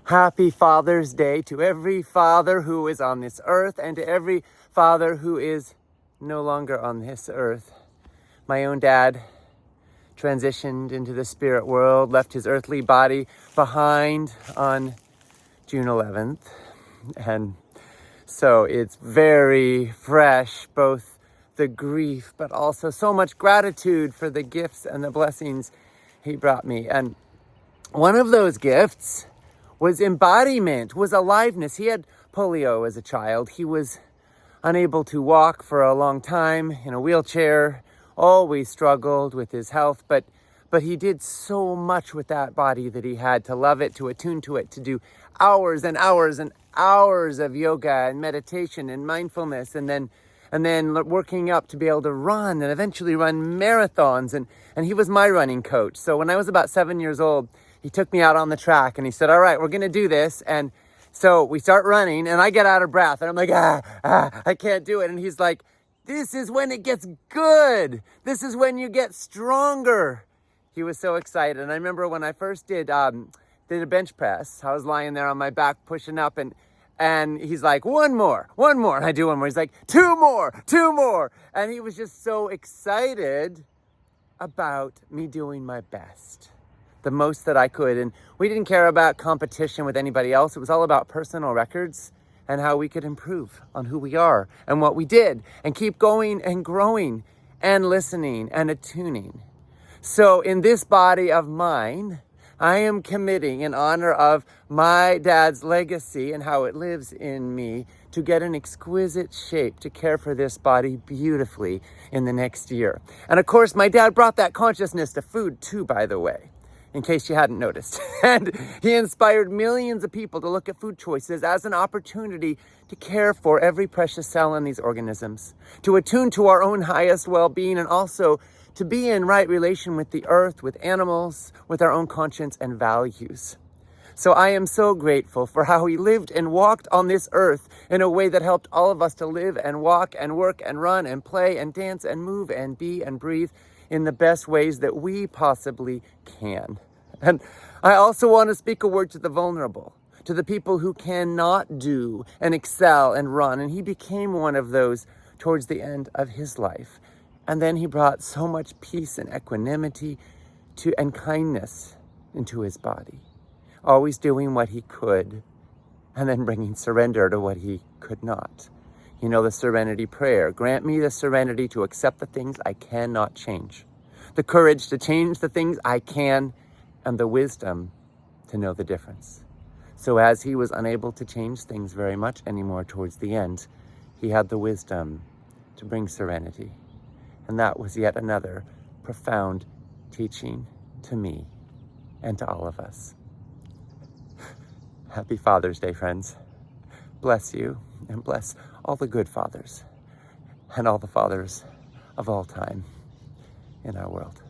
Happy Father's Day to every father who is on this earth and to every father who is no longer on this earth. My own dad transitioned into the spirit world, left his earthly body behind on June 11th. And so it's very fresh, both the grief, but also so much gratitude for the gifts and the blessings he brought me. And one of those gifts was embodiment, was aliveness. He had polio as a child. He was unable to walk for a long time in a wheelchair, always struggled with his health, but he did so much with that body that he had, to love it, to attune to it, to do hours and hours and hours of yoga and meditation and mindfulness, and then working up to be able to run and eventually run marathons. And he was my running coach. So when I was about 7 years old, he took me out on the track and he said, all right, we're going to do this. And so we start running and I get out of breath and I'm like, I can't do it. And he's like, this is when it gets good. This is when you get stronger. He was so excited. And I remember when I first did a bench press, I was lying there on my back pushing up and he's like, one more. And I do one more. He's like, two more. And he was just so excited about me doing my best, the most that I could. And we didn't care about competition with anybody else. It was all about personal records and how we could improve on who we are and what we did and keep going and growing and listening and attuning. So in this body of mine, I am committing in honor of my dad's legacy and how it lives in me to get an exquisite shape to care for this body beautifully in the next year. And of course, my dad brought that consciousness to food too, by the way, in case you hadn't noticed. And he inspired millions of people to look at food choices as an opportunity to care for every precious cell in these organisms, to attune to our own highest well-being, and also to be in right relation with the earth, with animals, with our own conscience and values. So I am so grateful for how he lived and walked on this earth in a way that helped all of us to live and walk and work and run and play and dance and move and be and breathe in the best ways that we possibly can. And I also want to speak a word to the vulnerable, to the people who cannot do and excel and run. And he became one of those towards the end of his life. And then he brought so much peace and equanimity and kindness into his body, always doing what he could and then bringing surrender to what he could not. You know, the serenity prayer: grant me the serenity to accept the things I cannot change, the courage to change the things I can, and the wisdom to know the difference. So as he was unable to change things very much anymore towards the end, he had the wisdom to bring serenity. And that was yet another profound teaching to me and to all of us. Happy Father's Day, friends. Bless you and bless all the good fathers and all the fathers of all time in our world.